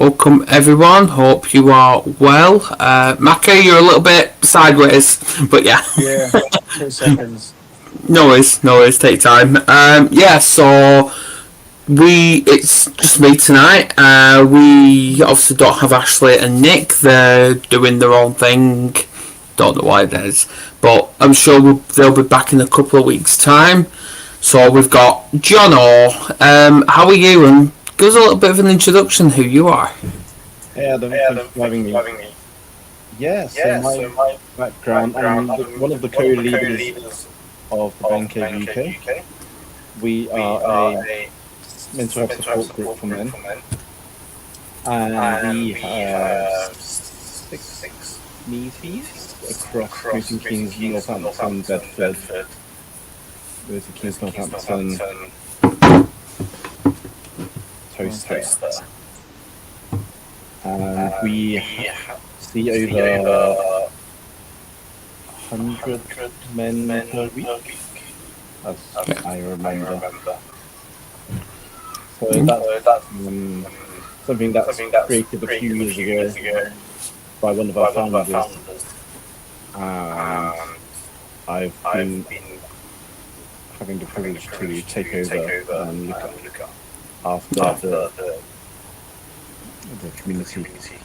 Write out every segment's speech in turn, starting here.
welcome everyone. Hope you are well. Macca, you're a little bit sideways, but yeah. Yeah, 2 seconds. No worries. Take time. So it's just me tonight. We obviously don't have Ashley and Nick. They're doing their own thing. Don't know why it is, but I'm sure they'll be back in a couple of weeks' time. So we've got Jono. How are you? And give us a little bit of an introduction who you are. Hey Adam, thanks for having me. So my background, I'm one of the co-leaders of the Bank UK. We are a mental health support group for men, and we have 6 meetings across Milton Keynes, Northampton, Bedford, Milton Keynes, Northampton, Toaster. And we see over 100 men per week, as I remember. So that's something that's created a few years ago by one of our founders. I've been having the privilege to take over and look after the community.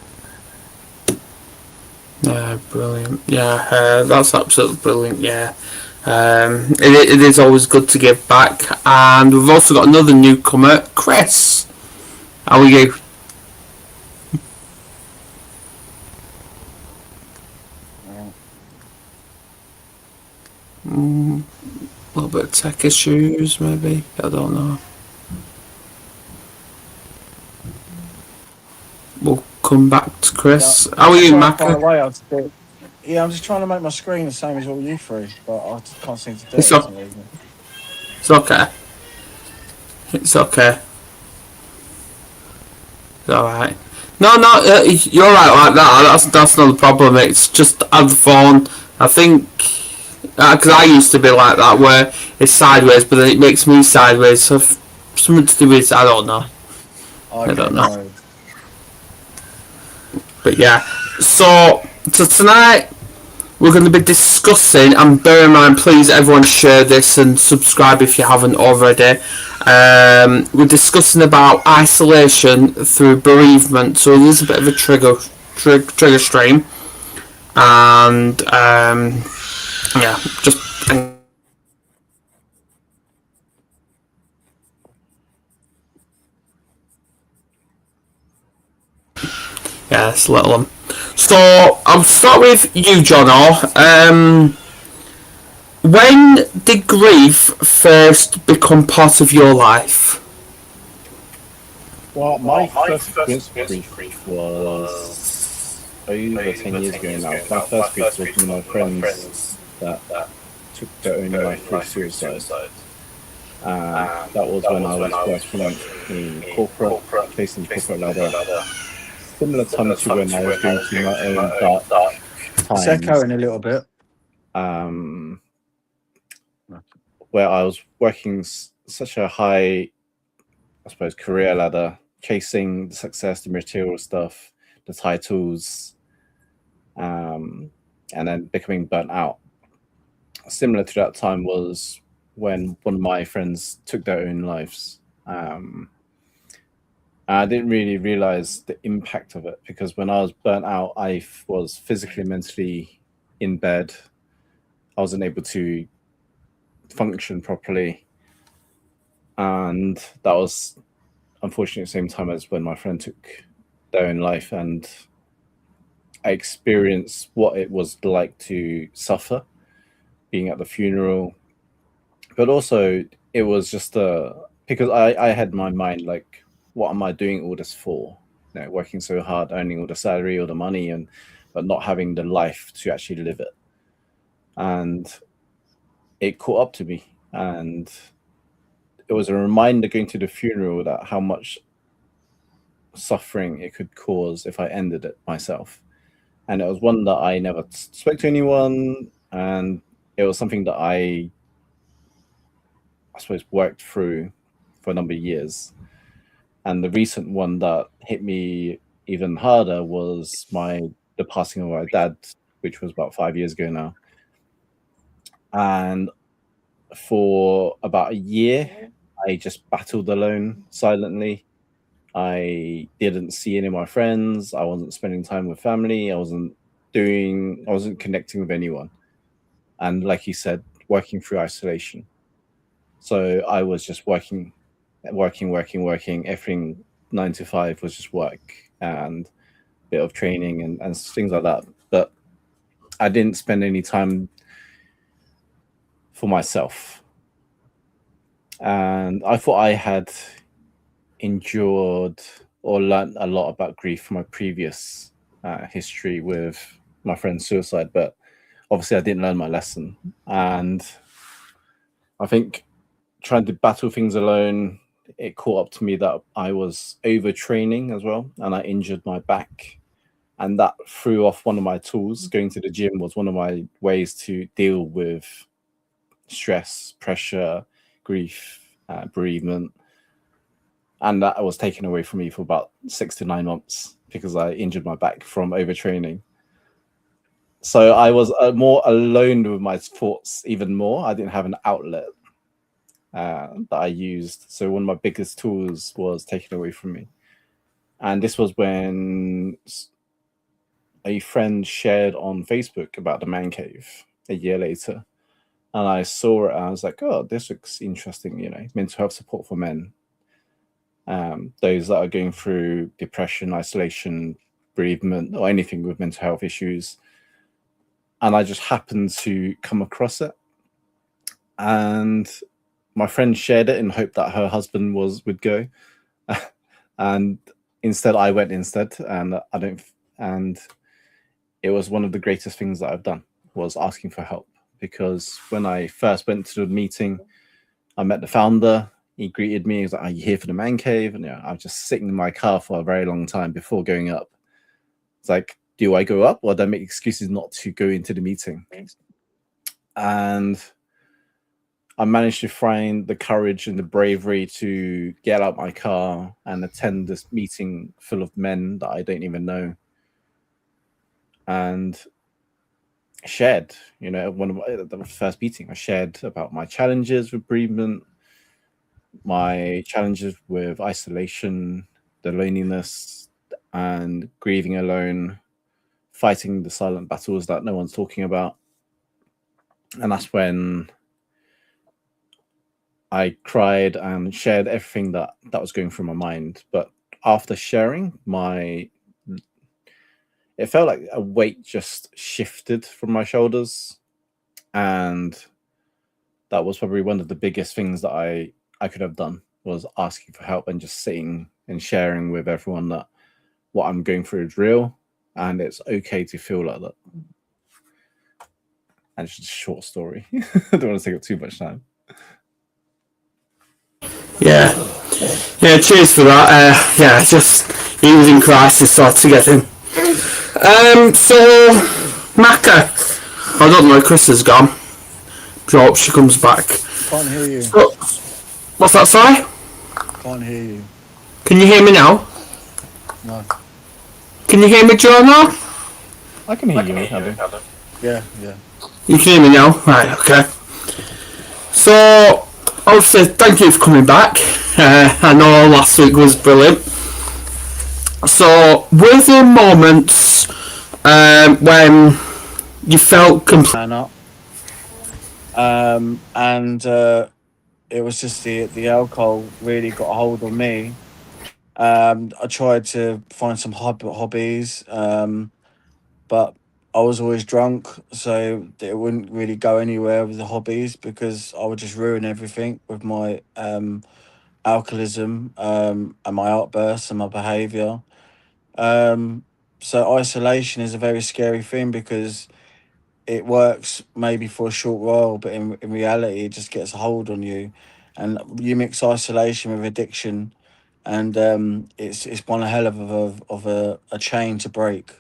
Yeah, brilliant. Yeah, that's absolutely brilliant. Yeah, it is always good to give back, and we've also got another newcomer, Kris. How are you? A little bit of tech issues, maybe. I don't know. We'll come back to Kris. Yeah, How are you, Macca? Yeah, I'm just trying to make my screen the same as all you three, but I just can't seem to do It's it. It's okay. It's okay. It's alright. No, you're right like that. That's not the problem. It's just on the phone. I think because I used to be like that, where it's sideways, but then it makes me sideways. So something to do with I don't know. I don't know. But yeah, so tonight we're going to be discussing, and bear in mind, please everyone share this and subscribe if you haven't already. We're discussing about isolation through bereavement, so it is a bit of a trigger stream, and yeah, just. Yeah, it's a little one. So I'll start with you, Jono. When did grief first become part of your life? Well, my first experience with grief was over 10 years ago now. My first grief was from my friends that took their own life through suicide. That was when I was working in corporate, facing the corporate ladder. Similar time to when I was going through my own dark times. It's echoing a little bit. Where I was working such a high, I suppose, career ladder, chasing the success, the material stuff, the titles, and then becoming burnt out. Similar to that time was when one of my friends took their own lives. I didn't really realize the impact of it, because when I was burnt out, I was physically, mentally in bed. I wasn't able to function properly. And that was unfortunately the same time as when my friend took their own life, and I experienced what it was like to suffer being at the funeral. But also it was just because I had my mind like, what am I doing all this for? You know, working so hard, earning all the salary, all the money, but not having the life to actually live it. And it caught up to me, and it was a reminder going to the funeral that how much suffering it could cause if I ended it myself. And it was one that I never spoke to anyone, and it was something that I suppose worked through for a number of years. And the recent one that hit me even harder was the passing of my dad, which was about 5 years ago now. And for about a year, I just battled alone silently. I didn't see any of my friends. I wasn't spending time with family. I wasn't connecting with anyone. And like you said, working through isolation. So I was just working. Everything 9 to 5 was just work and a bit of training and things like that. But I didn't spend any time for myself. And I thought I had endured or learned a lot about grief from my previous history with my friend's suicide, but obviously I didn't learn my lesson. And I think trying to battle things alone, it caught up to me that I was overtraining as well, and I injured my back. And that threw off one of my tools. Going to the gym was one of my ways to deal with stress, pressure, grief, bereavement. And that was taken away from me for about 6 to 9 months because I injured my back from overtraining. So I was more alone with my thoughts even more. I didn't have an outlet that I used. So one of my biggest tools was taken away from me. And this was when a friend shared on Facebook about the man cave a year later. And I saw it and I was like, oh, this looks interesting, mental health support for men. Those that are going through depression, isolation, bereavement, or anything with mental health issues. And I just happened to come across it. And my friend shared it in hope that her husband would go. And instead I went instead. And it was one of the greatest things that I've done, was asking for help. Because when I first went to the meeting, I met the founder. He greeted me. He was like, are you here for the man cave? And I was just sitting in my car for a very long time before going up. It's like, do I go up or do I make excuses not to go into the meeting? And I managed to find the courage and the bravery to get out my car and attend this meeting full of men that I don't even know. And shared, one of the first meeting, I shared about my challenges with bereavement, my challenges with isolation, the loneliness, and grieving alone, fighting the silent battles that no one's talking about. And that's when I cried and shared everything that was going through my mind. But after sharing, it felt like a weight just shifted from my shoulders. And that was probably one of the biggest things that I could have done, was asking for help and just sitting and sharing with everyone that what I'm going through is real and it's okay to feel like that. And it's just a short story. I don't want to take up too much time. Yeah, cheers for that. Just he was in crisis, so I had to get him. So Macca, I don't know, Kris has gone. So I hope she comes back. Can't hear you. So, what's that, sorry? Can't hear you. Can you hear me now? No. Can you hear me, Jono? I can hear you, Adam. Yeah. You can hear me now? Right, okay. So, obviously, thank you for coming back. I know last week was brilliant. So, were there moments when you felt completely... And it was just the alcohol really got a hold on me. I tried to find some hobbies, but I was always drunk, so it wouldn't really go anywhere with the hobbies because I would just ruin everything with my alcoholism and my outbursts and my behaviour. So isolation is a very scary thing because it works maybe for a short while, but in reality, it just gets a hold on you. And you mix isolation with addiction, and it's one hell of a chain to break.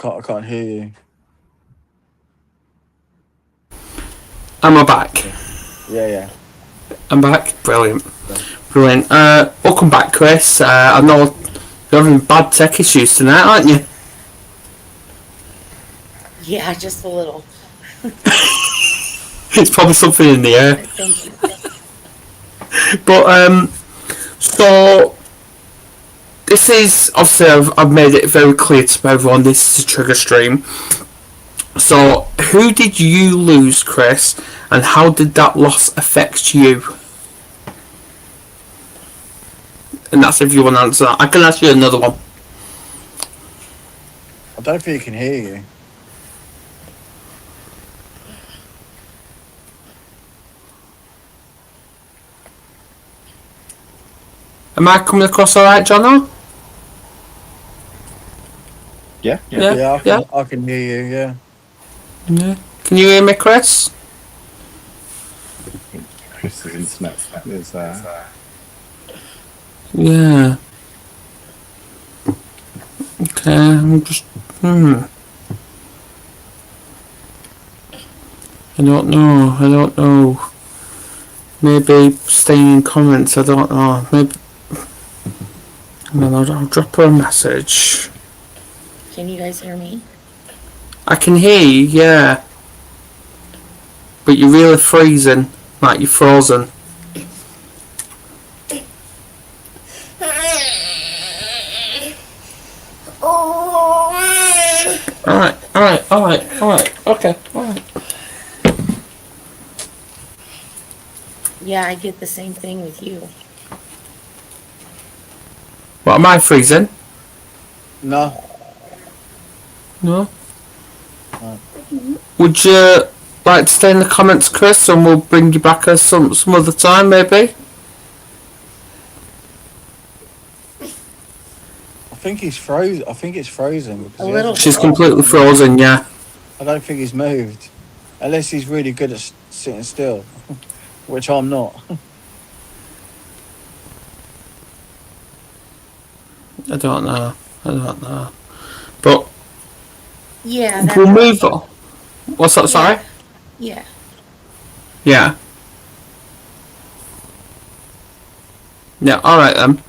I can't hear you. Am I back? Yeah. I'm back. Brilliant. Welcome back, Kris. I know you're having bad tech issues tonight, aren't you? Yeah, just a little. It's probably something in the air. Thank you. But so this is obviously I've made it very clear to everyone. This is a trigger stream. So who did you lose, Kris, and how did that loss affect you? And that's if you want to answer that. I can ask you another one. I don't think he can hear you. Am I coming across all right, Jono? Yeah. I can hear you. Yeah. Yeah. Can you hear me, Kris? Chris's internet is Yeah. Okay, I'm just. I don't know. Maybe staying in comments, I don't know. Maybe. And then I'll drop her a message. Can you guys hear me? I can hear you, yeah. But you're really freezing. Like you're frozen. Alright. Okay, alright. Yeah, I get the same thing with you. What, am I freezing? No. No? Would you like to stay in the comments, Kris, and we'll bring you back at some other time, maybe? I think he's frozen. I think it's frozen. A little. She's completely frozen, yeah. I don't think he's moved, unless he's really good at sitting still, which I'm not. I don't know. But Yeah. we'll move on. What's that, sorry? Yeah. Yeah. Yeah, alright then.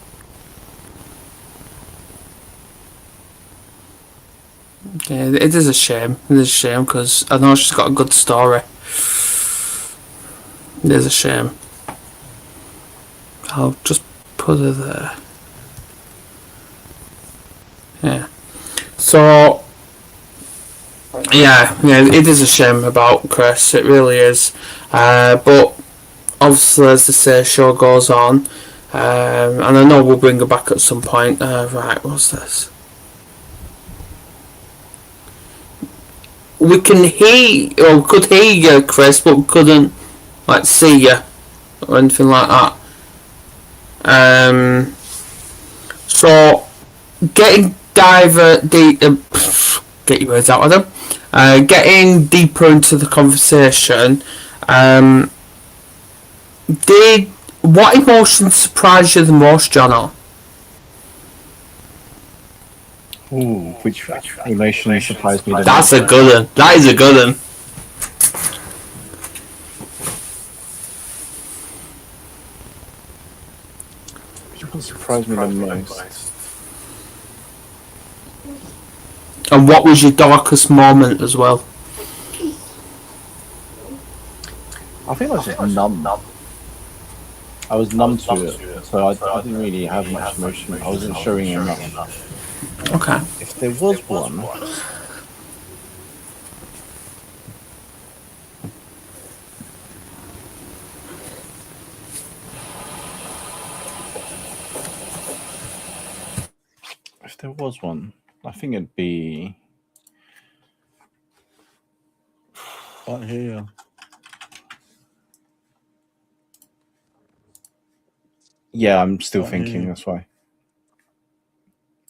Yeah, it is a shame. It is a shame because I know she's got a good story. It is a shame. I'll just put her there. Yeah. So, yeah, it is a shame about Kris. It really is. But obviously, as they say, show goes on. And I know we'll bring her back at some point. Right, what's this? We can hear, or could hear you, Kris, but we couldn't, like, see you or anything like that. So getting get your words out of them. Getting deeper into the conversation. What emotion surprised you the most, Jono? Ooh, which emotion surprised me the most? That's a good one. That is a good one. Which one surprised me the most? And what was your darkest moment as well? I think I was just numb. I was numb to it, so I didn't really have much emotion. I wasn't showing enough. Okay. If there was one, I think it'd be. Can't hear you. Yeah, I'm still thinking. That's why.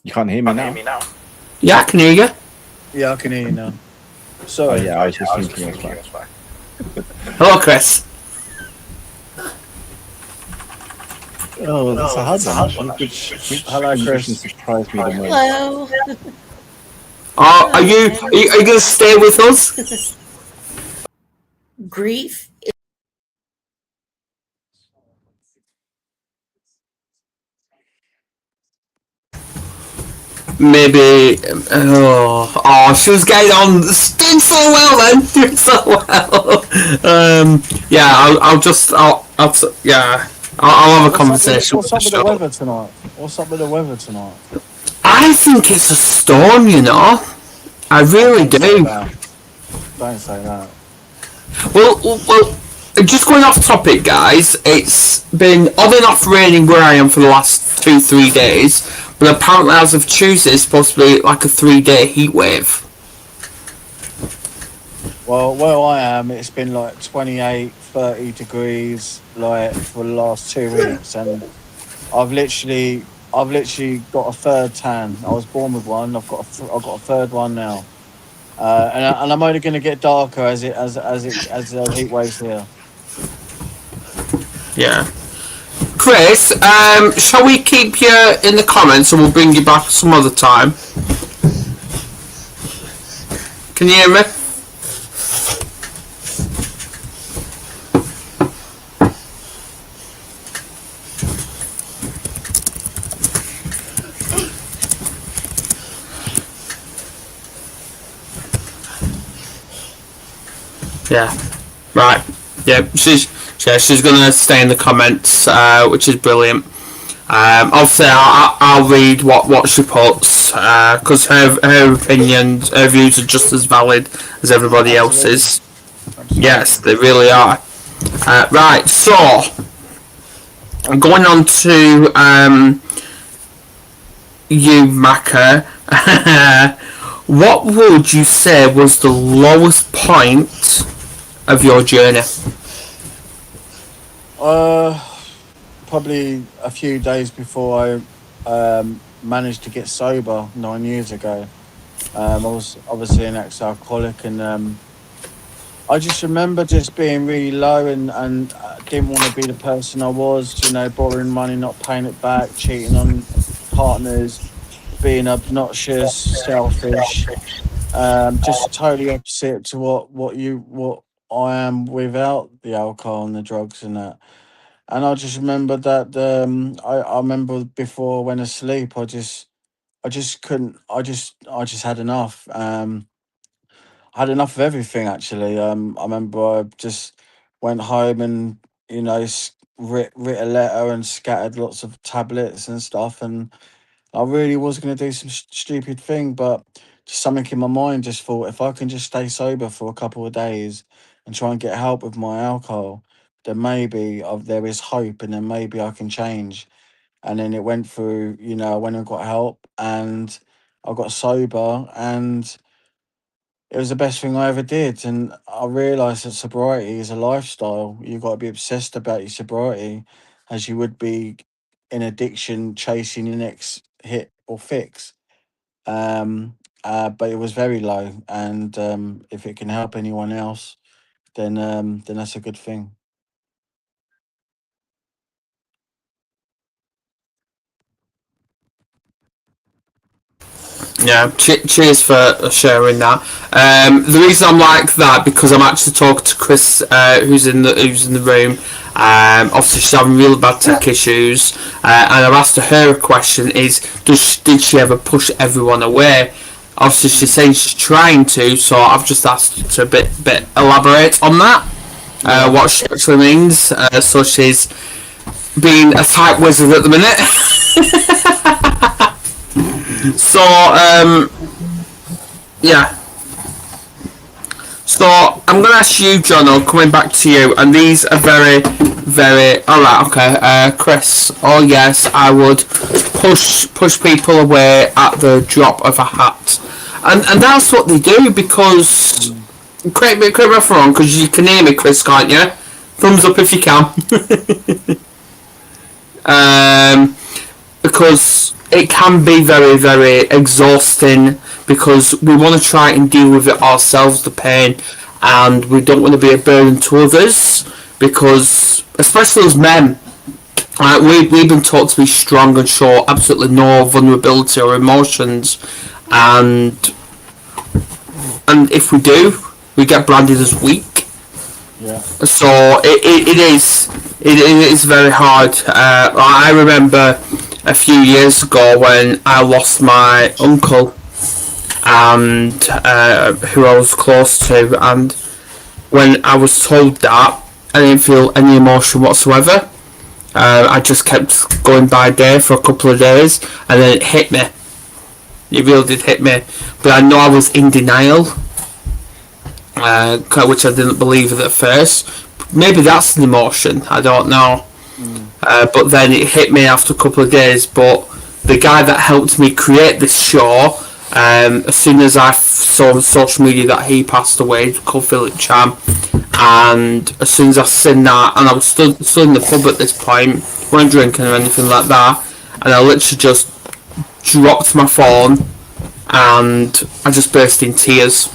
You can't hear me now. Yeah, I can hear you. Yeah, I can hear you now. Oh Sorry. yeah, I was just thinking. That's why. Hello, Kris. Oh, that's a hard one. Which Hello, Kris. emotion surprised me the most? Hello. Are you going to stay with us? Grief maybe. She was getting on, doing so well then, doing so well. Yeah, I'll have a conversation. What's up with the weather tonight? What's up with the weather tonight? I think it's a storm, you know. I really do. Don't say that. Well, just going off topic, guys. It's been on and off raining where I am for the last 2-3 days, but apparently as of Tuesday, it's supposed to be like a 3-day heat wave. Well, where I am, it's been like 28, 30 degrees like for the last 2 weeks, and I've literally got a third tan. I was born with one. I've got a third one now, and I'm only going to get darker as the heat waves here. Yeah. Kris, shall we keep you in the comments and we'll bring you back some other time? Can you hear me? Yeah. Right. Yeah, she's gonna stay in the comments, which is brilliant. Obviously, I'll read what she puts, because her opinions, her views are just as valid as everybody else's. Yes, they really are. Right, so I'm going on to you, Macca. What would you say was the lowest point of your journey? Probably a few days before I managed to get sober 9 years ago. I was obviously an ex-alcoholic, and I just remember just being really low and didn't want to be the person I was, you know, borrowing money, not paying it back, cheating on partners, being obnoxious, selfish, just totally opposite to what I am without the alcohol and the drugs and that. And I just remember that I remember before I went to sleep, I just couldn't. I just had enough. I had enough of everything actually. I remember I just went home and, you know, writ a letter and scattered lots of tablets and stuff. And I really was going to do some stupid thing, but just something in my mind just thought, if I can just stay sober for a couple of days and try and get help with my alcohol, then maybe there is hope, and then maybe I can change. And then it went through, you know, I went and got help, and I got sober, and it was the best thing I ever did. And I realised that sobriety is a lifestyle. You've got to be obsessed about your sobriety as you would be in addiction, chasing your next hit or fix. But it was very low, and if it can help anyone else, then that's a good thing. Yeah, cheers for sharing that. The reason I'm like that because I'm actually talking to Kris, who's in the room. Obviously, she's having really bad tech issues, and I've asked her a question: did she ever push everyone away? Obviously, she's saying she's trying to, so I've just asked her to a bit elaborate on that. What she actually means. So she's being a type wizard at the minute. So, yeah. So, I'm going to ask you, Jono, coming back to you, and these are very, very... Alright, okay. Kris, oh yes, I would push people away at the drop of a hat. And that's what they do, because... Correct me if I'm wrong, because you can hear me, Kris, can't you? Thumbs up if you can. Because it can be very, very exhausting, because we want to try and deal with it ourselves, the pain, and we don't want to be a burden to others, because, especially as men, we've been taught to be strong and show absolutely no vulnerability or emotions, and if we do, we get branded as weak. Yeah. So it is very hard. I remember a few years ago when I lost my uncle, and who I was close to, and when I was told that, I didn't feel any emotion whatsoever. I just kept going by day for a couple of days, and then it hit me. It really did hit me. But I know I was in denial, which I didn't believe at first. Maybe that's an emotion, I don't know. But then it hit me after a couple of days. But the guy that helped me create this show, as soon as I saw on social media that he passed away, called Philip Cham, and as soon as I seen that, and I was stood in the pub at this point, weren't drinking or anything like that, and I literally just dropped my phone, and I just burst in tears,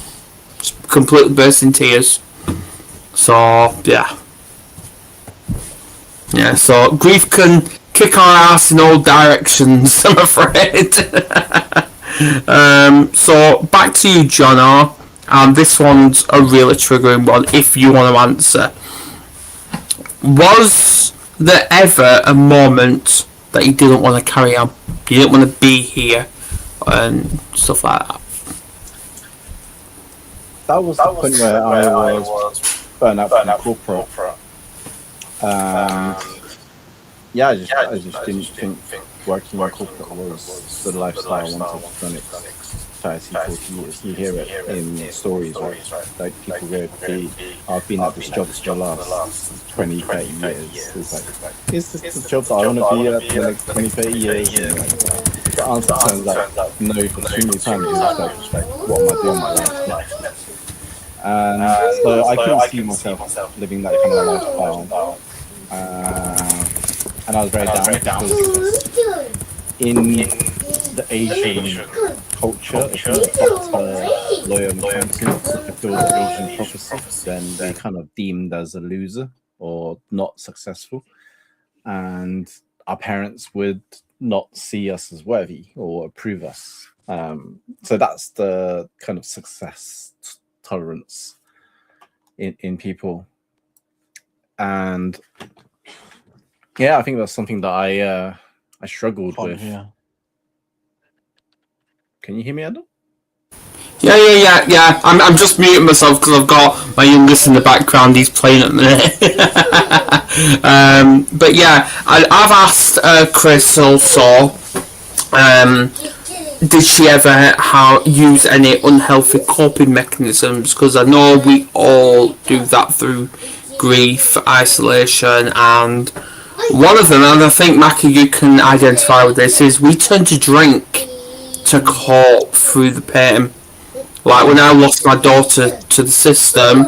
just completely burst in tears. So yeah. So grief can kick our ass in all directions, I'm afraid. So back to you, Jono. This one's a really triggering one if you want to answer. Was there ever a moment that you didn't want to carry on? You didn't want to be here and stuff like that? That was the point where I was burnt out from corporate. Yeah, I just didn't think working in corporate was the lifestyle I wanted for the next 30, 40 years. You hear it in stories, right? Like people go, I've been at this job for the last 20, 30 years. It's like, is this the job that I want to be at for the next 20, 30 years? And like, the answer turns out no for too many times. It's like, what am I doing with my life? And so I couldn't see myself living that kind of lifestyle. And I was very down because in the Asian culture, if you're a doctor, lawyer, and accountant to fulfill the Asian prophecy, then they're kind of deemed as a loser or not successful. And our parents would not see us as worthy or approve us. So that's the kind of success tolerance in people. And yeah, I think that's something that I struggled with. Yeah. Can you hear me, Adam? Yeah. I'm just muting myself because I've got my youngest in the background. He's playing at the minute. But yeah, I've asked Kris also. Did she ever use any unhealthy coping mechanisms? Because I know we all do that through grief, isolation, and one of them, and I think Macca, you can identify with this, is we turn to drink to cope through the pain. Like when I lost my daughter to the system,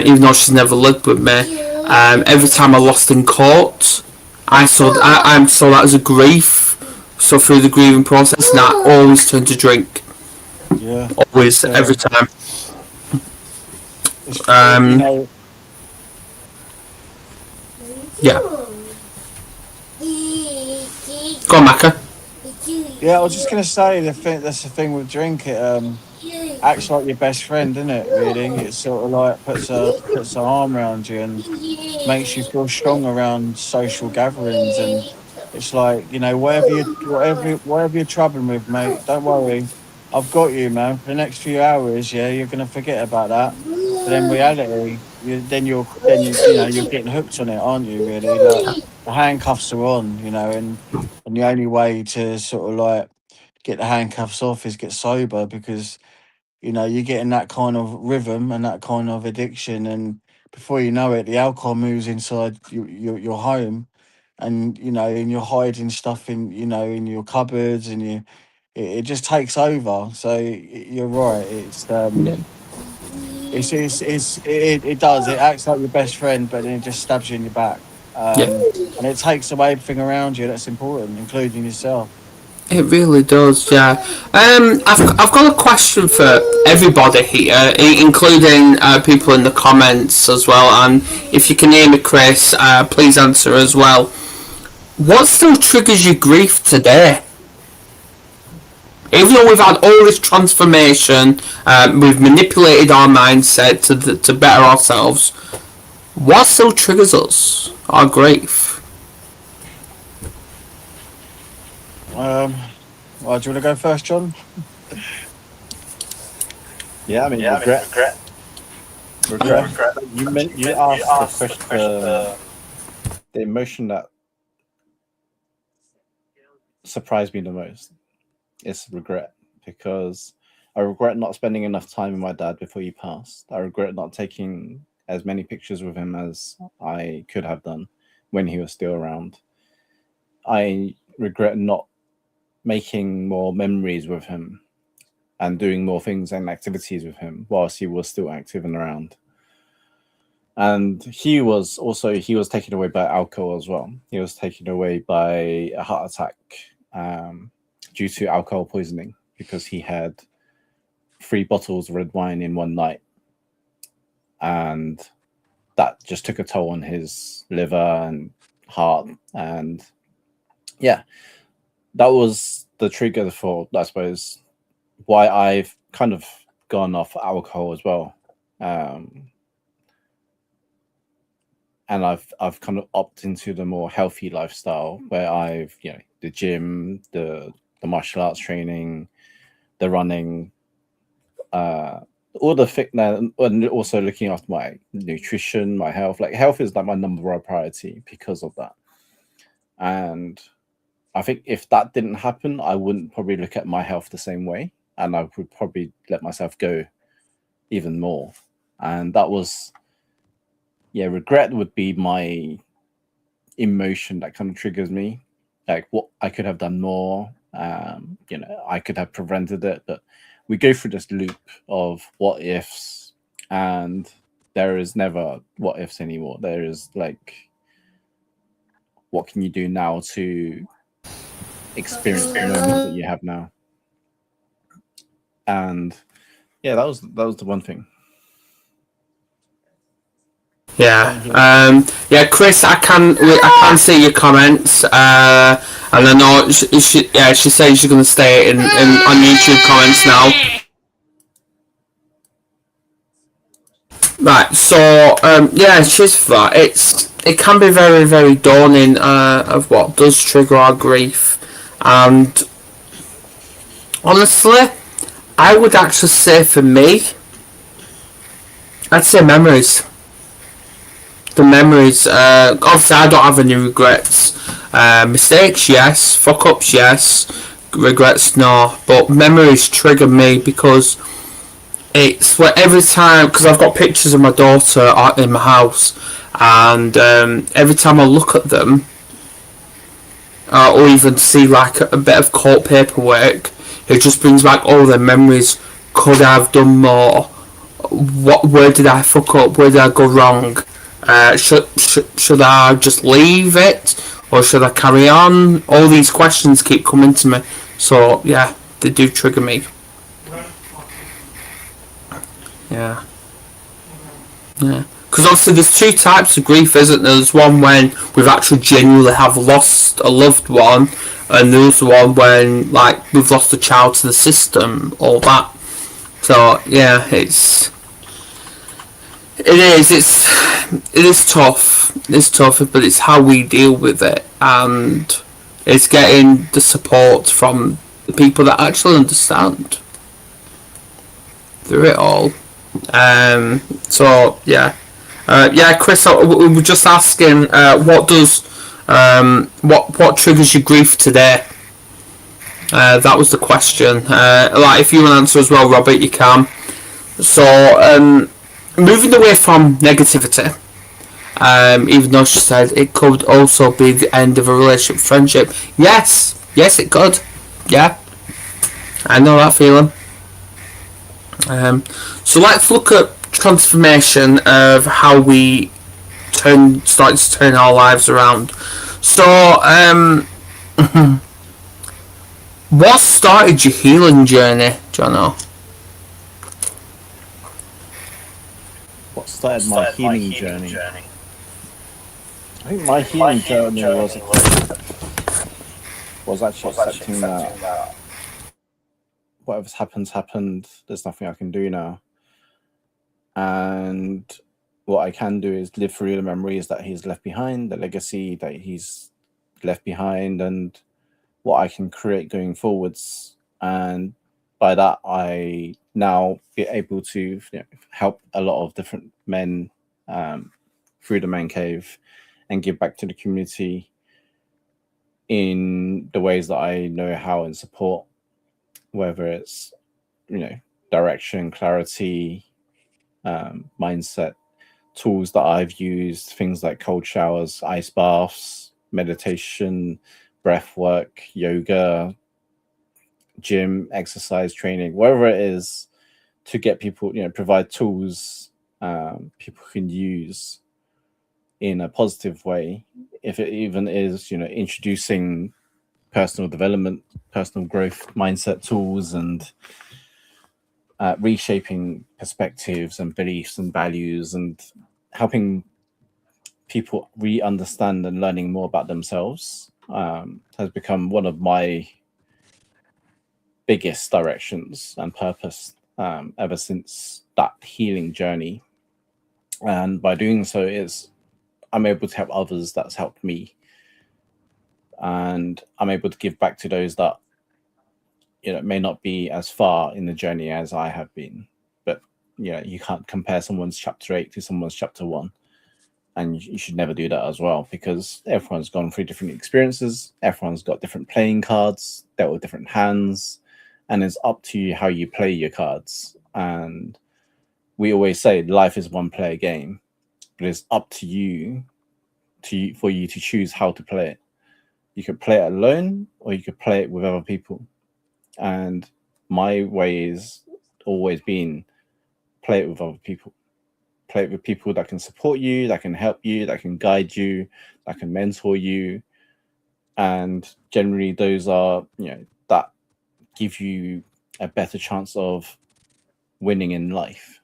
even though she's never lived with me, every time I lost in court, I saw that as a grief. So through the grieving process, and I always turn to drink. Yeah. Always, every time. Yeah. Go on, Macca. Yeah, I was just gonna say that's the thing with drink. It acts like your best friend, doesn't it? Really, it sort of like puts a arm around you and makes you feel strong around social gatherings. And it's like, whatever you're troubling with, mate, don't worry, I've got you, man. For the next few hours, yeah, you're gonna forget about that. But in reality, you're getting hooked on it, aren't you? Really, like, the handcuffs are on, and the only way to sort of like get the handcuffs off is get sober, because you're getting that kind of rhythm and that kind of addiction, and before you know it, the alcohol moves inside your home, and and you're hiding stuff in your cupboards, and it just takes over. So you're right. It does. It acts like your best friend, but then it just stabs you in your back. And it takes away everything around you that's important, including yourself. It really does, yeah. I've got a question for everybody here, including people in the comments as well. And if you can hear me, Kris, please answer as well. What still triggers your grief today? Even though we've had all this transformation, we've manipulated our mindset to better ourselves, what still triggers us? Our grief? Well, do you want to go first, John? Yeah, I mean, regret. You asked the question, the emotion that surprised me the most is regret, because I regret not spending enough time with my dad before he passed. I regret not taking as many pictures with him as I could have done when he was still around. I regret not making more memories with him and doing more things and activities with him whilst he was still active and around. And he was taken away by alcohol as well. He was taken away by a heart attack due to alcohol poisoning, because he had 3 bottles of red wine in one night. And that just took a toll on his liver and heart. And yeah, that was the trigger for, I suppose, why I've kind of gone off alcohol as well. And I've kind of opted into the more healthy lifestyle, where I've, the gym, the martial arts training, the running, all the fitness, and also looking after my nutrition, my health. Like, health is like my number 1 priority because of that. And I think if that didn't happen, I wouldn't probably look at my health the same way, and I would probably let myself go even more. And that was, regret would be my emotion that kind of triggers me. Like, what I could have done more. I could have prevented it, but we go through this loop of what ifs, and there is never what ifs anymore. There is like, what can you do now to experience the moment that you have now? And yeah, that was the one thing. Yeah, Kris, I can see your comments, and I know she says she's going to stay in on YouTube comments now. Right, so cheers for that. It can be very, very daunting of what does trigger our grief, and honestly, I would actually say for me, I'd say memories. The memories, obviously I don't have any regrets. Mistakes, yes. Fuck ups, yes. Regrets, no. But memories trigger me, because it's where every time, because I've got pictures of my daughter in my house, and every time I look at them, or even see like a bit of court paperwork, it just brings back all the memories. Could I have done more? Where did I fuck up? Where did I go wrong? Should I just leave it, or should I carry on? All these questions keep coming to me, so yeah, they do trigger me. Yeah. Because obviously there's 2 types of grief, isn't there? There's one when we've actually genuinely have lost a loved one, and there's one when like we've lost a child to the system, all that. So yeah, it is tough. It's tough, but it's how we deal with it, and it's getting the support from the people that actually understand through it all. So yeah, Kris, we were just asking, what triggers your grief today? That was the question. Like, if you want to answer as well, Robert, you can. So, moving away from negativity, even though she said it could also be the end of a relationship, friendship. Yes, it could. Yeah, I know that feeling. So let's look at transformation of how we start to turn our lives around. So, what started your healing journey, Jono? What started my healing journey? I think my healing journey was actually accepting that whatever's happened. There's nothing I can do now, and what I can do is live through the memories that he's left behind, the legacy that he's left behind, and what I can create going forwards. And by that, I now be able to help a lot of different men through the man cave and give back to the community in the ways that I know how and support, whether it's, direction, clarity, mindset, tools that I've used, things like cold showers, ice baths, meditation, breath work, yoga, gym, exercise training, whatever it is, to get people, provide tools people can use in a positive way. If it even is, introducing personal development, personal growth mindset tools, and reshaping perspectives and beliefs and values, and helping people re-understand and learning more about themselves, has become one of my biggest directions and purpose ever since that healing journey. And by doing so, I'm able to help others. That's helped me, and I'm able to give back to those that may not be as far in the journey as I have been. But you can't compare someone's chapter 8 to someone's chapter 1, and you should never do that as well, because everyone's gone through different experiences, everyone's got different playing cards, dealt with different hands, and it's up to you how you play your cards. And we always say life is one player game, but it's up to you for you to choose how to play it. You could play it alone, or you could play it with other people. And my way is always been play it with other people. Play it with people that can support you, that can help you, that can guide you, that can mentor you. And generally those are, that give you a better chance of winning in life.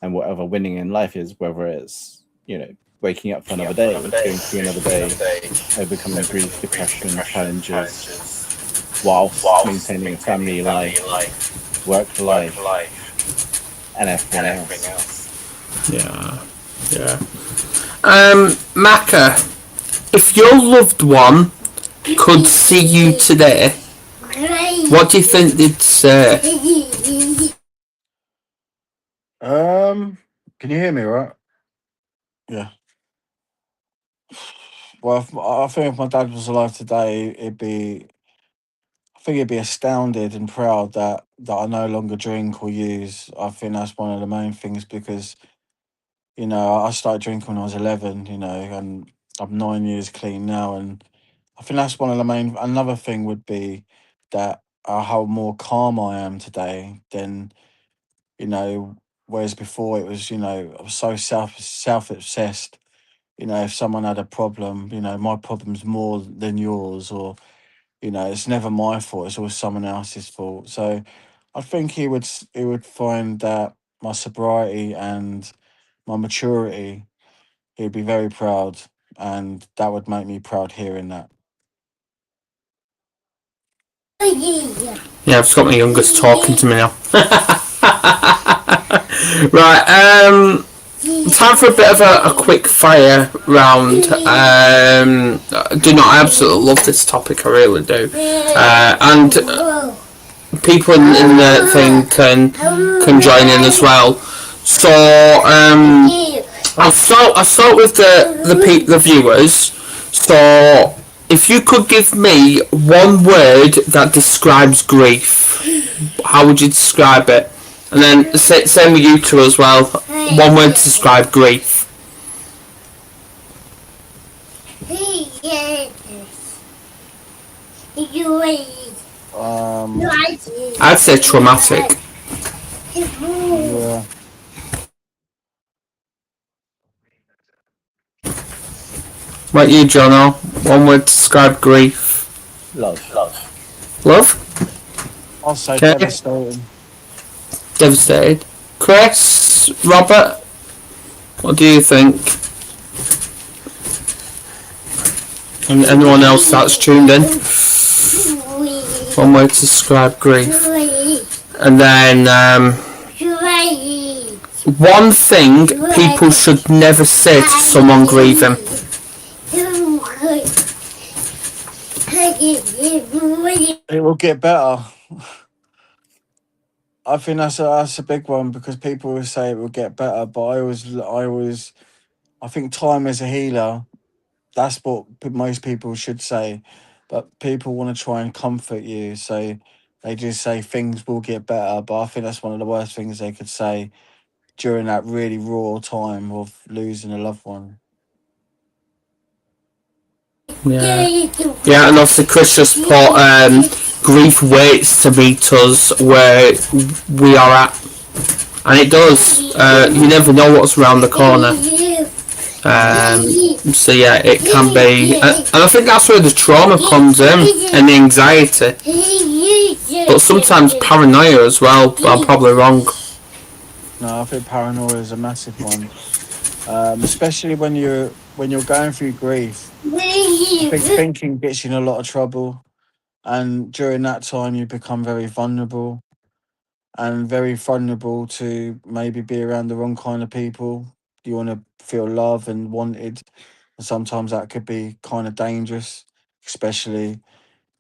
And whatever winning in life is, whether it's, waking up for another day, going through another day, overcoming grief, depression, challenges, whilst maintaining a family life, work life, and everything else. Yeah. Macca, if your loved one could see you today, what do you think they'd say? Can you hear me, right? Yeah. Well, I think if my dad was alive today, I think he'd be astounded and proud that I no longer drink or use. I think that's one of the main things, because, I started drinking when I was 11, and I'm 9 years clean now. And I think that's one of the main. Another thing would be that how more calm I am today than, whereas before it was, I was so self obsessed. If someone had a problem, my problem's more than yours, or, it's never my fault. It's always someone else's fault. So I think he would find that my sobriety and my maturity, he'd be very proud, and that would make me proud hearing that. Yeah, I've just got my youngest talking to me now. Right, time for a bit of a quick fire round. I absolutely love this topic, I really do. And people in the thing can join in as well. So I'll start with the viewers. So if you could give me one word that describes grief, how would you describe it? And then same with you two as well. One word to describe grief. I'd say traumatic. Yeah. What you, Jono? One word to describe grief. Love. I'll say Okay. devastating. Devastated. Kris, Robert, what do you think? And anyone else that's tuned in? One word to describe grief. And then one thing people should never say to someone grieving. It will get better. I think that's a big one because people will say it will get better, but I think time is a healer. That's what most people should say, but people want to try and comfort you, so they just say things will get better. But I think that's one of the worst things they could say during that really raw time of losing a loved one. Yeah, yeah, and obviously Kris just put grief waits to meet us where we are at, and it does. You never know what's around the corner. So yeah, it can be, and I think that's where the trauma comes in and the anxiety, but sometimes paranoia as well. But I'm probably wrong. No, I think paranoia is a massive one, especially when you're going through grief. I think thinking gets you in a lot of trouble, and during that time you become very vulnerable to maybe be around the wrong kind of people. You want to feel loved and wanted, and sometimes that could be kind of dangerous, especially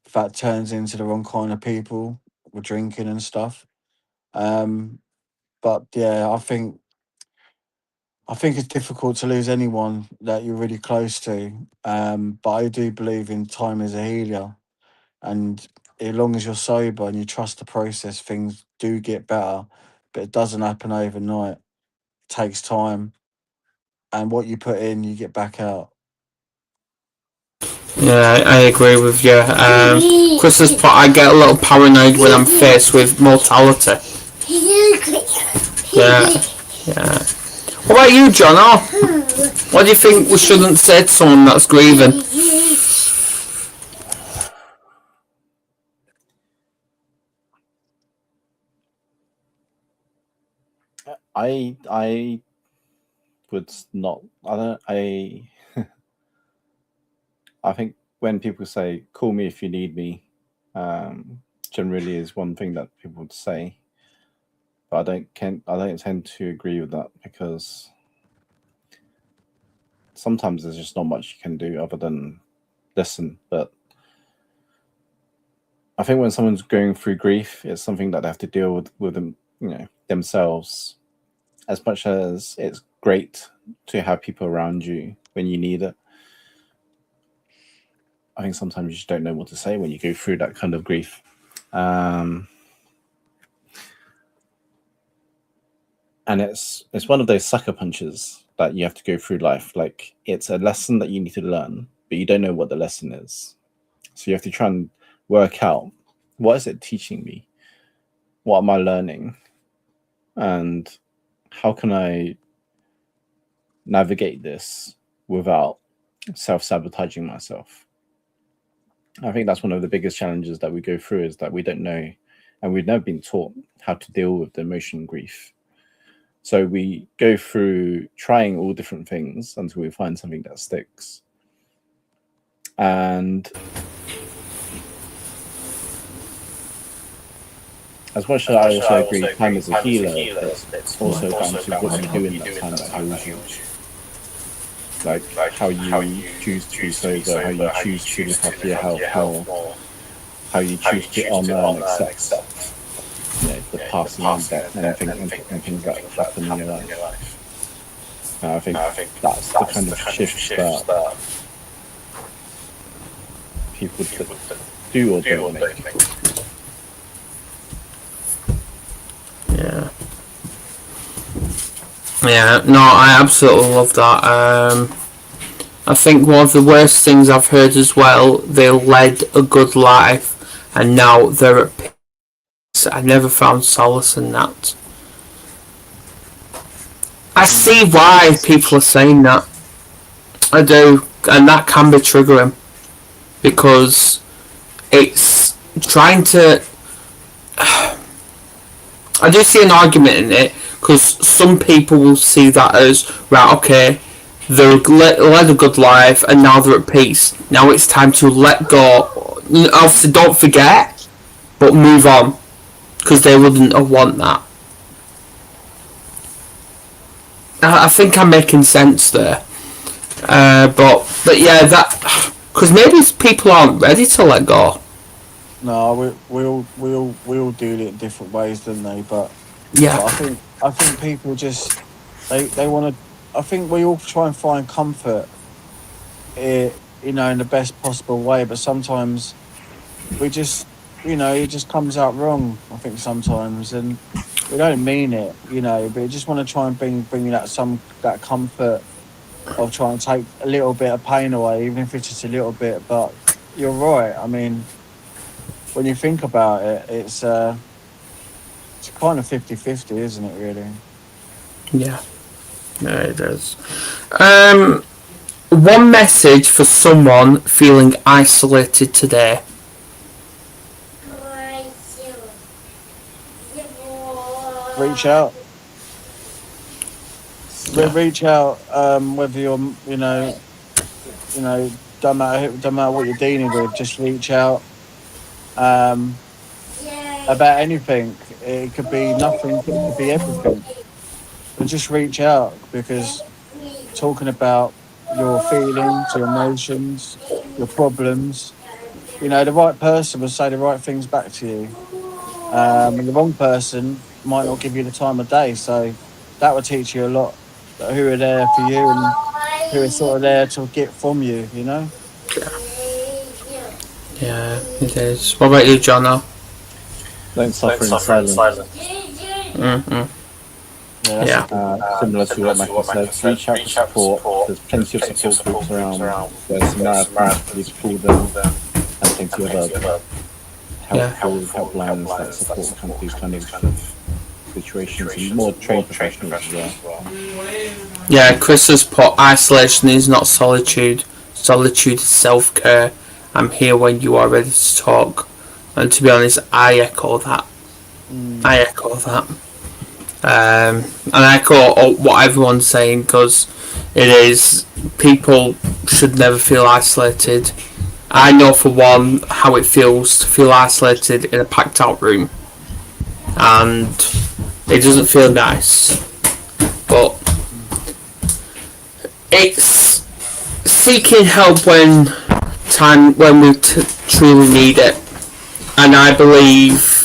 if that turns into the wrong kind of people with drinking and stuff. But yeah, I think it's difficult to lose anyone that you're really close to. But I do believe in time as a healer, and as long as you're sober and you trust the process, things do get better. But it doesn't happen overnight. It takes time, and what you put in, you get back out. Yeah, I agree with you. Kris has put, I get a little paranoid when I'm faced with mortality. Yeah, yeah. What about you, Jono? What do you think we shouldn't say to someone that's grieving? I would not. I think when people say "call me if you need me," generally is one thing that people would say. But I don't tend to agree with that because sometimes there's just not much you can do other than listen. But I think when someone's going through grief, it's something that they have to deal with them, themselves. As much as it's great to have people around you when you need it, I think sometimes you just don't know what to say when you go through that kind of grief. And it's one of those sucker punches that you have to go through life. Like, it's a lesson that you need to learn, but you don't know what the lesson is. So you have to try and work out, what is it teaching me? What am I learning? And how can I navigate this without self-sabotaging myself? I think that's one of the biggest challenges that we go through, is that we don't know, and we've never been taught how to deal with the emotion grief. So we go through trying all different things until we find something that sticks. And as much as I also agree time is a healer, it's also down to what you do in that time that heals you. Like how you choose to be sober, how you choose to look after your health, how you choose to honor and accept the passing and death and things that happen in your life. I think that's the kind of shift that people do or don't make. Yeah, no, I absolutely love that. I think one of the worst things I've heard as well, they led a good life and now they're at peace. I never found solace in that. I see why people are saying that. I do, and that can be triggering because it's trying to... I do see an argument in it, because some people will see that as, right, okay, they led a good life and now they're at peace. Now it's time to let go. Obviously, don't forget, but move on, because they wouldn't have want that. I think I'm making sense there. But yeah, that... Because maybe people aren't ready to let go. No, we all do it in different ways, don't they? But Yeah, I think people just they want to. I think we all try and find comfort, in the best possible way. But sometimes we just, it just comes out wrong. I think sometimes, and we don't mean it, but you just want to try and bring that comfort of trying to take a little bit of pain away, even if it's just a little bit. But you're right. I mean, when you think about it, it's kind of 50-50, isn't it? Really. yeah, yeah, it is. One message for someone feeling isolated today. Reach out. Yeah. Reach out. Whether you're, don't matter what you're dealing with. Just reach out. Um, about anything. It could be nothing. It could be everything. But just reach out, because talking about your feelings, your emotions, your problems, the right person will say the right things back to you. And the wrong person might not give you the time of day. So that will teach you a lot. Who are there for you and who are sort of there to get from you. Yeah, it is. What about you, Jono? Don't suffer in silence. Mm-hmm. Yeah, that's Yeah. Similar to what Macca said, reach out for support. There's plenty of support groups around. There's marathons, you pull them, and plenty of other helplines that support these kind of situations, and more trained professionals as well. Yeah, Kris has put isolation is not solitude. Solitude is self-care. I'm here when you are ready to talk. And to be honest, I echo that. I echo that. And I echo what everyone's saying, because it is, people should never feel isolated. I know for one how it feels to feel isolated in a packed out room, and it doesn't feel nice. But it's seeking help when we truly need it, and I believe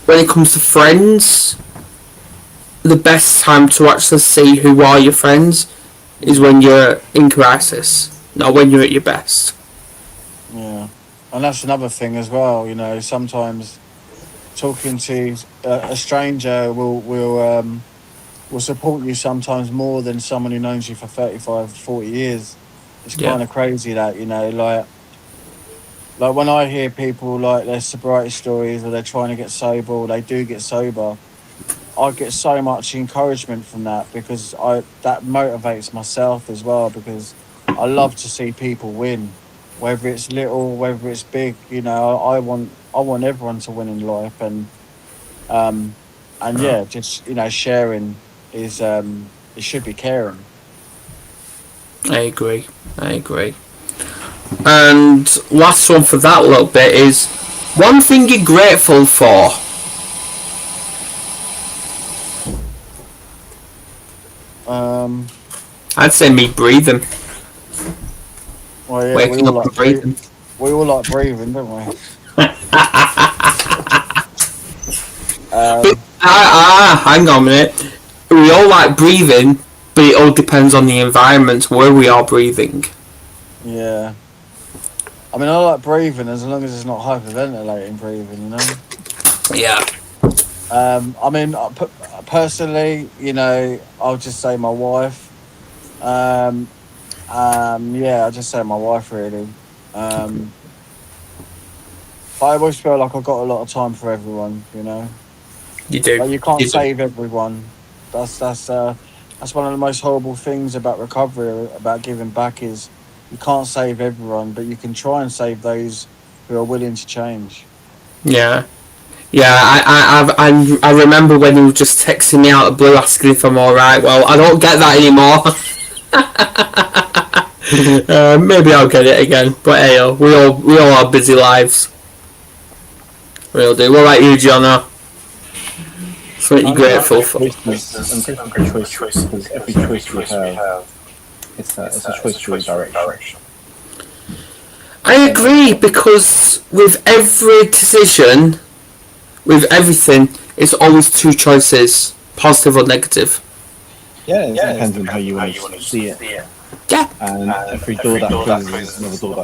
when it comes to friends, the best time to actually see who are your friends is when you're in crisis, not when you're at your best. Yeah, and that's another thing as well. Sometimes talking to a stranger will support you sometimes more than someone who knows you for 35, 40 years. It's Yeah. kind of crazy that, like when I hear people like their sobriety stories, or they're trying to get sober, or they do get sober, I get so much encouragement from that, because that motivates myself as well, because I love to see people win, whether it's little, whether it's big. I want everyone to win in life, and yeah, just sharing is it should be caring. I agree. I agree. And last one for that little bit is one thing you're grateful for. Um, I'd say me breathing, well, yeah, waking up and breathing. we all like breathing, don't we? But hang on a minute. We all like breathing, but it all depends on the environment where we are breathing. Yeah. I mean, I like breathing as long as it's not hyperventilating breathing. Yeah. I mean, personally, I'll just say my wife. Yeah, I'll just say my wife, really. But I always feel like I've got a lot of time for everyone. You do. Like, you can't You do. save everyone. That's one of the most horrible things about recovery, about giving back, is you can't save everyone, but you can try and save those who are willing to change. Yeah. Yeah, I remember when he was just texting me out of the blue asking if I'm alright. Well, I don't get that anymore. Maybe I'll get it again. But hey, we all have busy lives. We all do. What about you, Jono? So what are you grateful for? I'm grateful for choice, because every choice we have, it's a choice to a direction. I agree, because with every decision, with everything, it's always two choices, positive or negative. Yeah, it depends on how you want to see it. Yeah. And every door that closes is another door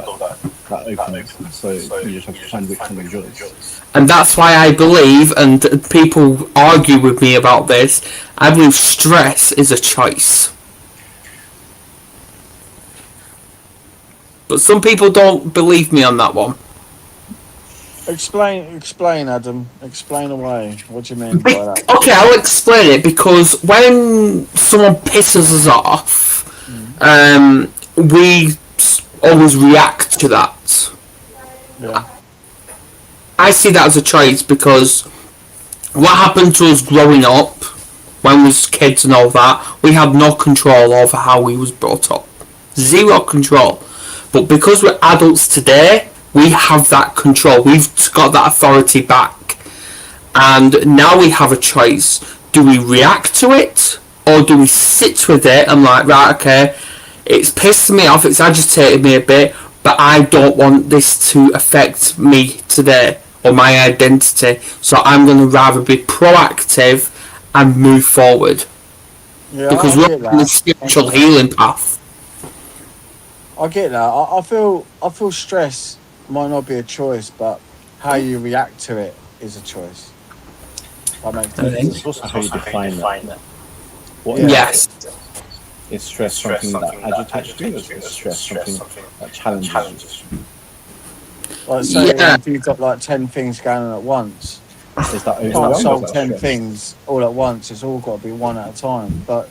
that opens. So you just have to find which one yours. And that's why I believe, and people argue with me about this, I believe stress is a choice. But some people don't believe me on that one. Explain, Adam. Explain away. What do you mean by that? Okay, I'll explain it, because when someone pisses us off, we always react to that. Yeah. I see that as a choice, because what happened to us growing up, when we was kids and all that, we had no control over how we was brought up. Zero control. But because we're adults today, we have that control. We've got that authority back. And now we have a choice. Do we react to it, or do we sit with it and like, right, okay, it's pissed me off, it's agitated me a bit, but I don't want this to affect me today or my identity, so I'm going to rather be proactive and move forward. Yeah, Because I we're get on the that. spiritual healing path. I get that. I feel stress might not be a choice, but how you react to it is a choice. That makes sense. It's also how you define it. What Yes. is stress something that agitates you, or is stress something that challenges you? Like say Yeah. if you've got like 10 things going on at once, Is that you can't overwhelming? solve or is that 10 stress? things all at once. It's all got to be one at a time. But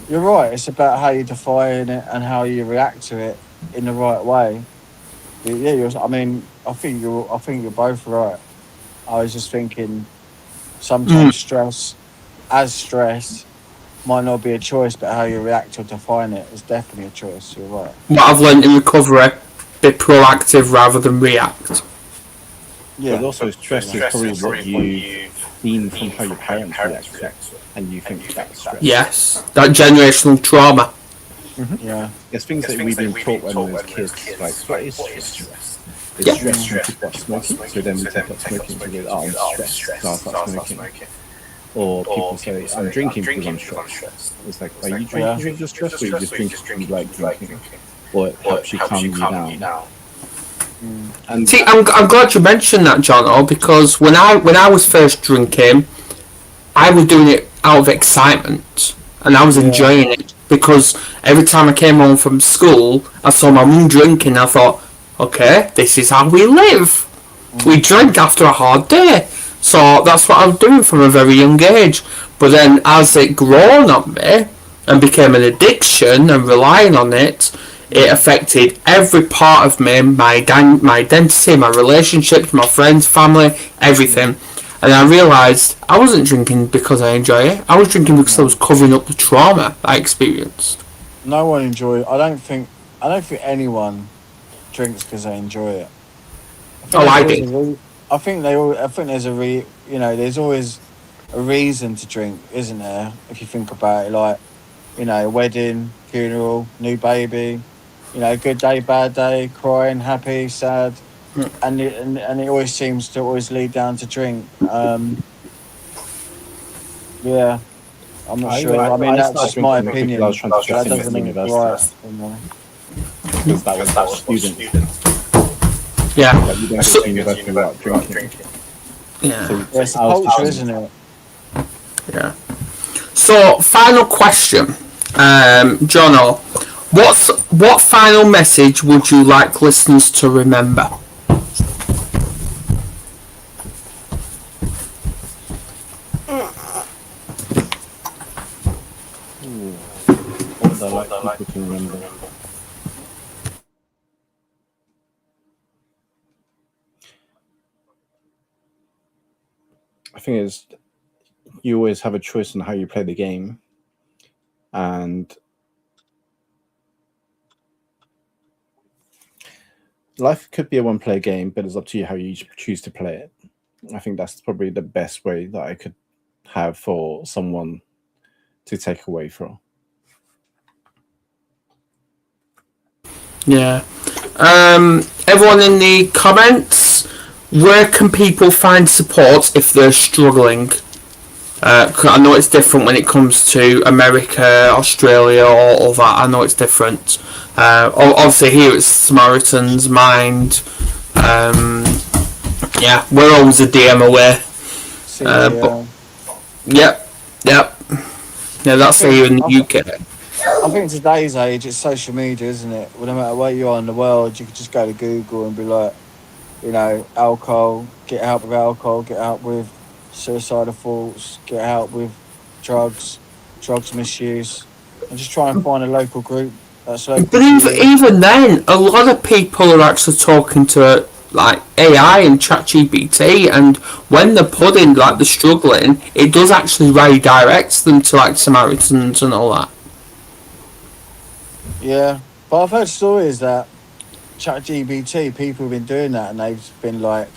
you're right. It's about how you define it and how you react to it in the right way. Yeah, I think you're both right. I was just thinking sometimes stress might not be a choice, but how you react or define it is definitely a choice. You're right. What I've learned in recovery, be proactive rather than react. Yeah. But also stress is probably what you've seen from how your parents react to it, and you think that's stress. Yes. That generational trauma. Yeah. It's things that we've been taught when we were kids, like, what is stress? It's Yeah. stress when people are smoking, so then we take up smoking to go, oh, I'm stressed, so I'll start smoking. Or people say, I'm drinking because I'm stressed. It's like, are you drinking because you're stressed, or you just drink because you like drinking? Or it helps you calm you down. And See, I'm glad you mentioned that, Jono, because when I was first drinking, I was doing it out of excitement, and I was enjoying it, because every time I came home from school, I saw my mum drinking, and I thought, okay, this is how we live. We drink after a hard day. So that's what I was doing from a very young age. But then as it grown on me and became an addiction and relying on it, it affected every part of me, my identity, my relationships, my friends, family, everything. And I realised I wasn't drinking because I enjoy it. I was drinking because I was covering up the trauma I experienced. No one enjoys. I don't think anyone drinks because they enjoy it. I do. I think there's there's always a reason to drink, isn't there? If you think about it, like, wedding, funeral, new baby, good day, bad day, crying, happy, sad, and it always seems to always lead down to drink. Yeah, I'm not sure. I mean, that's just my opinion. I was trying to That dress in doesn't at mean it's university. right. Because that was our student. Yeah. Like, you don't go to university without drinking. Yeah. So Yeah, it's a culture, isn't it? Yeah. So, final question, Jono. What final message would you like listeners to remember? What would I like people to remember? I think it's, you always have a choice on how you play the game, and life could be a one-player game, but it's up to you how you choose to play it. I think that's probably the best way that I could have for someone to take away from. Yeah. Everyone in the comments, where can people find support if they're struggling? 'Cause I know it's different when it comes to America, Australia, all that. I know it's different. Obviously here it's Samaritan's Mind. Yeah, we're always a DM away. But, yep. Yeah, that's here in the UK. I think today's age, it's social media, isn't it? Well, no matter where you are in the world, you could just go to Google and be like, alcohol, get help with alcohol, get help with suicidal thoughts, get help with drugs misuse, and just try and find a local group that's local. But even then, a lot of people are actually talking to like AI and ChatGPT, and when they're putting like they're struggling, it does actually redirect them to like Samaritans and all that. Yeah, but I've heard stories that ChatGPT, people have been doing that, and they've been like,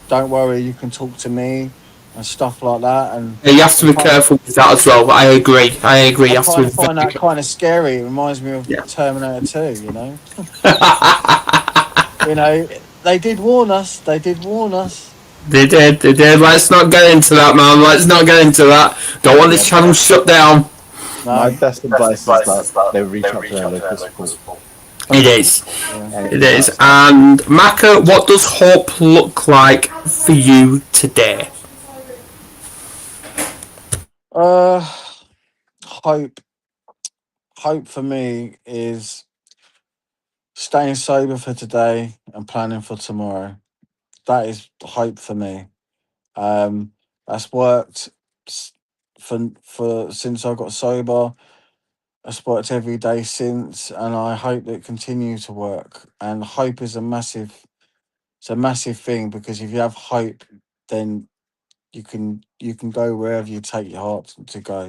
"Don't worry, you can talk to me," and stuff like that. And yeah, you have to be careful with that as well. I agree. I you have to find that kind of scary. It reminds me of Terminator 2. They did warn us. They did. Let's not get into that, man. Let's not get into that. Don't want this channel shut down. No. My best advice is that they reach out to their local support. It is. It is. And Macca, what does hope look like for you today? Hope for me is staying sober for today and planning for tomorrow. That is hope for me. That's worked for since I got sober. That's worked every day since, and I hope that it continues to work. And hope is a massive thing, because if you have hope, then you can go wherever you take your heart to go.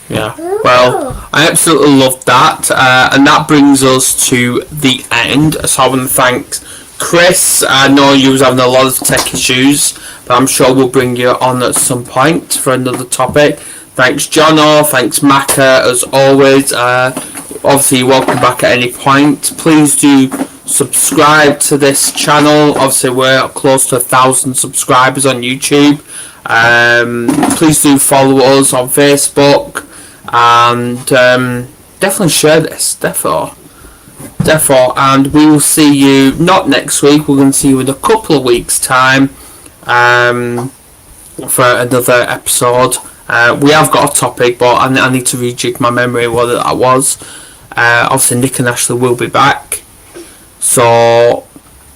Yeah, well, I absolutely love that, and that brings us to the end. So I want to thank Kris. I know you was having a lot of tech issues, but I'm sure we'll bring you on at some point for another topic. Thanks, Jono. Thanks, Macca, as always. Obviously, you're welcome back at any point. Please do subscribe to this channel. Obviously, we're close to 1,000 subscribers on YouTube. Please do follow us on Facebook, and definitely share this. Therefore, and we will see you not next week. We're going to see you in a couple of weeks' time for another episode. We have got a topic, but I need to rejig my memory what that was. Obviously, Nick and Ashley will be back. So,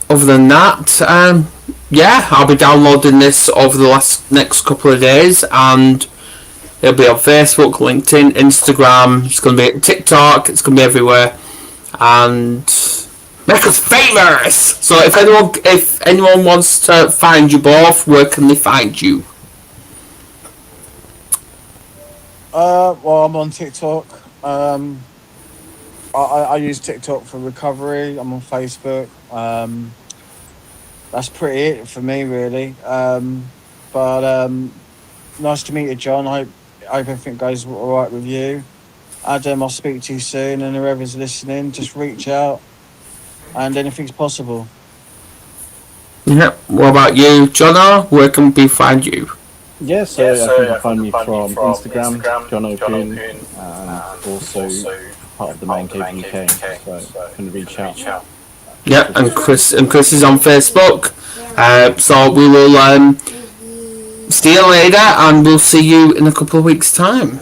other than that, I'll be downloading this over the next couple of days, and it'll be on Facebook, LinkedIn, Instagram. It's going to be at TikTok. It's going to be everywhere, and make us famous. So, if anyone wants to find you both, where can they find you? Well, I'm on TikTok. I use TikTok for recovery. I'm on Facebook. That's pretty it for me, really. But nice to meet you, John. I hope everything goes all right with you. Adam, I'll speak to you soon, and whoever's listening, just reach out, and anything's possible. Yeah. What about you, Jono? Where can we find you? I think you'll find me from Instagram, Jono, and also part of the Man Cave UK, so you can reach out. Yeah, and Kris is on Facebook. So we will see you later, and we'll see you in a couple of weeks' time.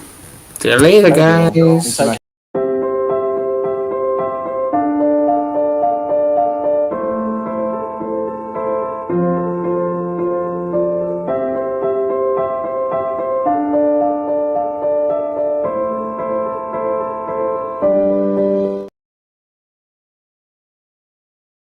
See you later, guys.